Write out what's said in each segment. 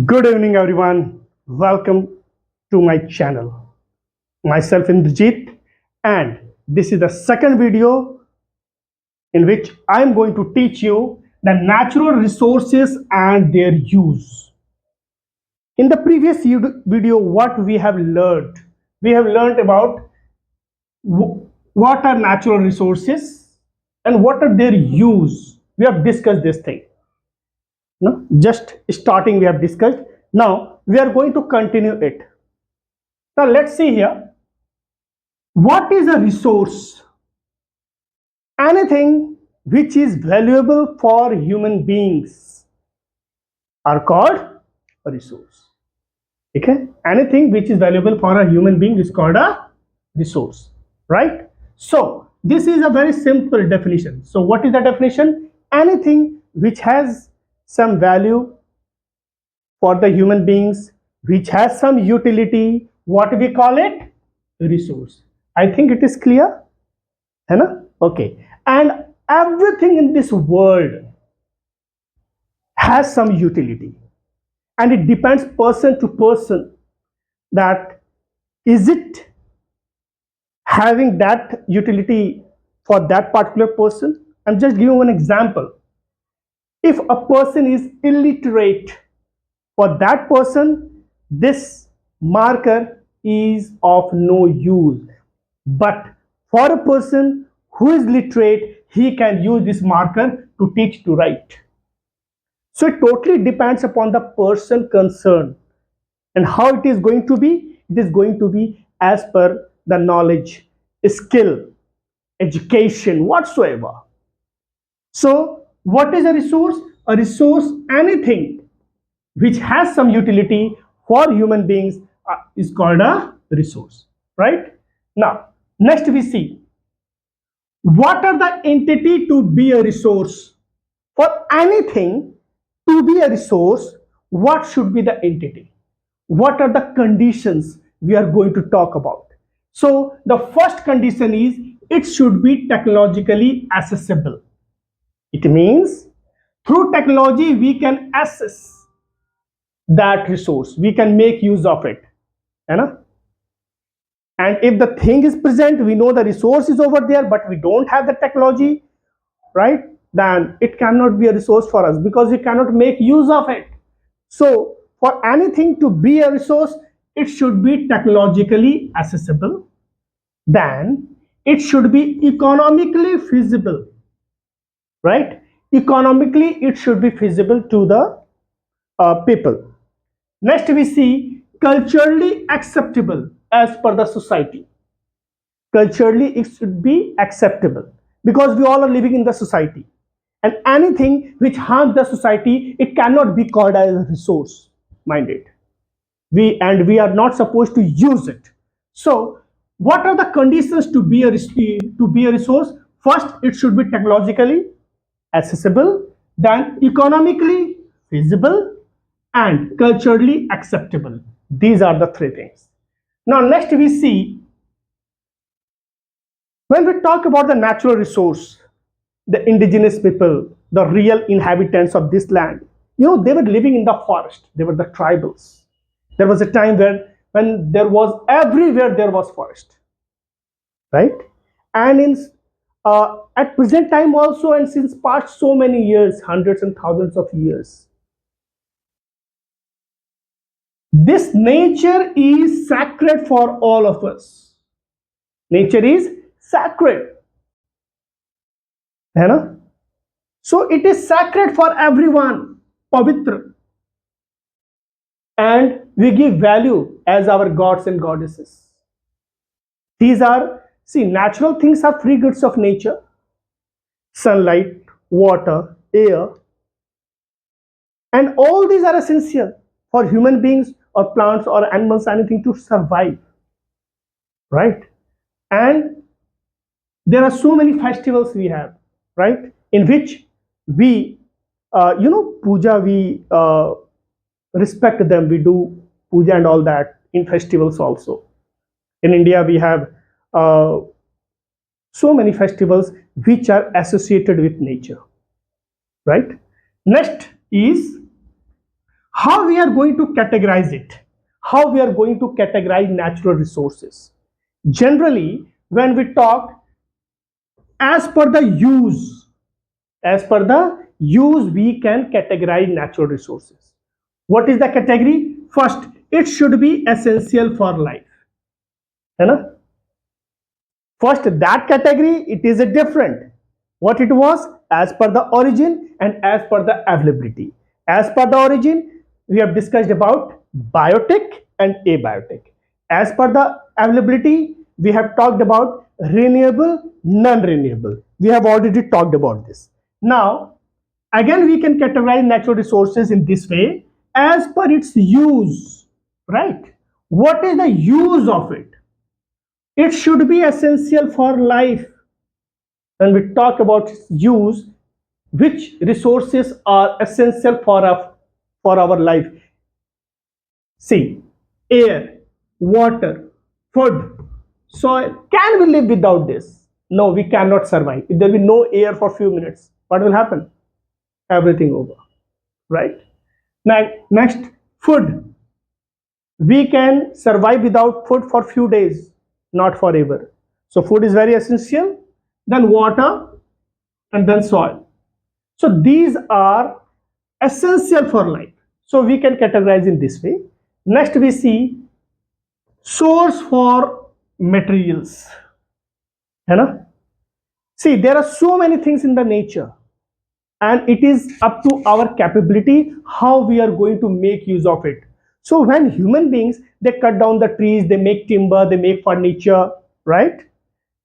Good evening, everyone. Welcome to my channel. Myself Indrajit, and this is the second video in which I am going to teach you the natural resources and their use. In the previous video, what we have learned? We have learned about what are natural resources and what are their use. We have discussed this thing. No? Just starting, we have discussed. Now, we are going to continue it. Now let's see here. What is a resource? Anything which is valuable for human beings are called a resource. Okay? Anything which is valuable for a human being is called a resource. Right? So this is a very simple definition. So what is the definition? Anything which has some value for the human beings, which has some utility, what we call it? Resource. I think it is clear. है ना? Okay. And everything in this world has some utility. And it depends person to person that is it having that utility for that particular person. I'm just giving one example. If a person is illiterate, for that person, this marker is of no use. But for a person who is literate, he can use this marker to teach to write. So it totally depends upon the person concerned. And how it is going to be? It is going to be as per the knowledge, skill, education, whatsoever. So what is a resource? A resource, anything which has some utility for human beings is called a resource, right? Now, next we see what are the entity to be a resource. For anything to be a resource, what should be the entity? What are the conditions we are going to talk about? So the first condition is it should be technologically accessible. It means through technology we can access that resource, we can make use of it, है ना? And if the thing is present, we know the resource is over there, but we don't have the technology, right? Then it cannot be a resource for us because we cannot make use of it. So for anything to be a resource, it should be technologically accessible. Then it should be economically feasible, right? Economically, it should be feasible to the people. Next, we see culturally acceptable as per the society. Culturally, it should be acceptable because we all are living in the society. And anything which harms the society, it cannot be called as a resource. Mind it. We are not supposed to use it. So, what are the conditions to be a resource? First, it should be technologically accessible, then economically feasible, and culturally acceptable. These are the three things. Now, next we see when we talk about the natural resource, the indigenous people, the real inhabitants of this land, they were living in the forest. They were the tribals. There was a time when there was everywhere there was forest, right? And in at present time also, and since past so many years, hundreds and thousands of years, this nature is sacred for all of us. Nature is sacred, है ना? So it is sacred for everyone, pavitra, and we give value as our gods and goddesses. These are, see, natural things are free goods of nature: sunlight, water, air, and all these are essential for human beings or plants or animals, anything to survive, right? And there are so many festivals we have, right, in which we puja, we respect them, we do puja and all that in festivals also. In India we have so many festivals which are associated with nature, right? Next is How we are going to categorize it? How we are going to categorize natural resources? Generally, when we talk as per the use, as per the use, we can categorize natural resources. What is the category? First, it should be essential for life. है ना? First, that category, it is a different. What it was as per the origin and as per the availability. As per the origin, we have discussed about biotic and abiotic. As per the availability, we have talked about renewable, non-renewable. We have already talked about this. Now, again, we can categorize natural resources in this way as per its use, right? What is the use of it? It should be essential for life. When we talk about use, which resources are essential for our life? See, air, water, food, soil. Can we live without this? No, we cannot survive. If there will be no air for few minutes, what will happen? Everything over, right? Now, next, food. We can survive without food for few days, not forever. So food is very essential. Then water, and then soil. So these are essential for life. So we can categorize in this way. Next we see source for materials. है ना? See, there are so many things in the nature, and it is up to our capability how we are going to make use of it. So when human beings, they cut down the trees, they make timber, they make furniture, right?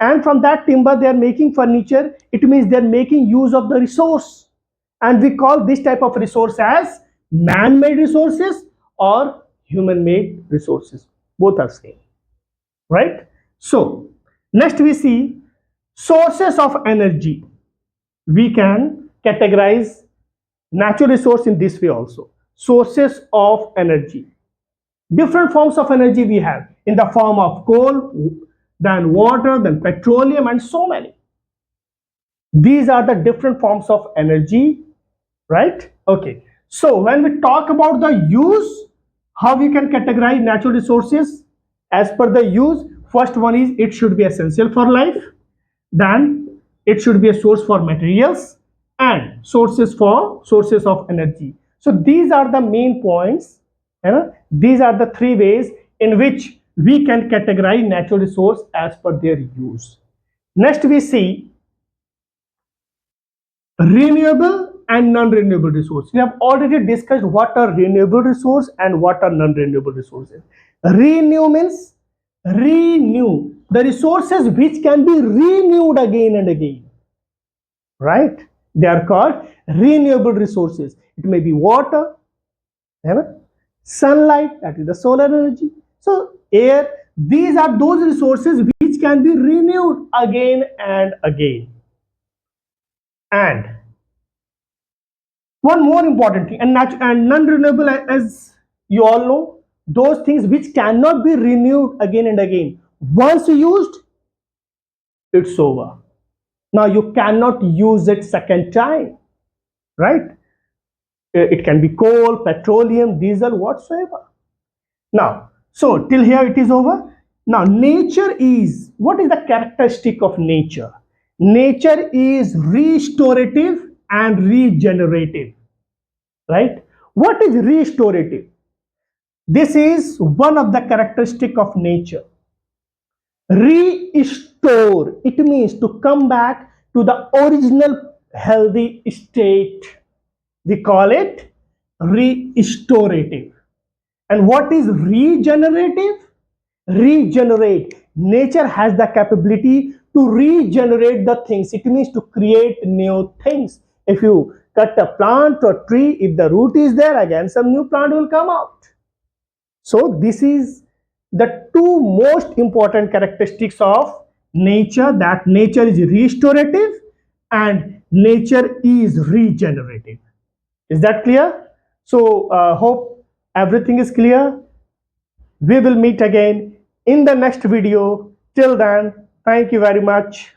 And from that timber they are making furniture. It means they are making use of the resource, and we call this type of resource as man-made resources or human-made resources. Both are same, right? So next we see sources of energy. We can categorize natural resource in this way also. Sources of energy, different forms of energy we have in the form of coal, then water, then petroleum, and so many. These are the different forms of energy, right? Okay. So when we talk about the use, how we can categorize natural resources as per the use? First one is it should be essential for life. Then it should be a source for materials and sources of energy. So these are the main points. These are the three ways in which we can categorize natural resource as per their use. Next we see renewable and non-renewable resources. We have already discussed what are renewable resources and what are non-renewable resources. Renew means renew the resources which can be renewed again and again, right? They are called renewable resources. It may be water, sunlight, that is the solar energy, so air. These are those resources which can be renewed again and again. And one more important thing, and non-renewable, as you all know, those things which cannot be renewed again and again. Once used, it's over. Now you cannot use it second time, right? It can be coal, petroleum, diesel, whatsoever. Now, so till here it is over. Now nature is, what is the characteristic of nature? Nature is restorative and regenerative, right? What is restorative? This is one of the characteristic of nature. Restore, it means to come back to the original healthy state. We call it restorative. And what is regenerative? Regenerate. Nature has the capability to regenerate the things. It means to create new things. If you cut a plant or tree, if the root is there, again some new plant will come out. So this is the two most important characteristics of nature, that nature is restorative and nature is regenerative. Is that clear? So hope everything is clear. We will meet again in the next video. Till then, thank you very much.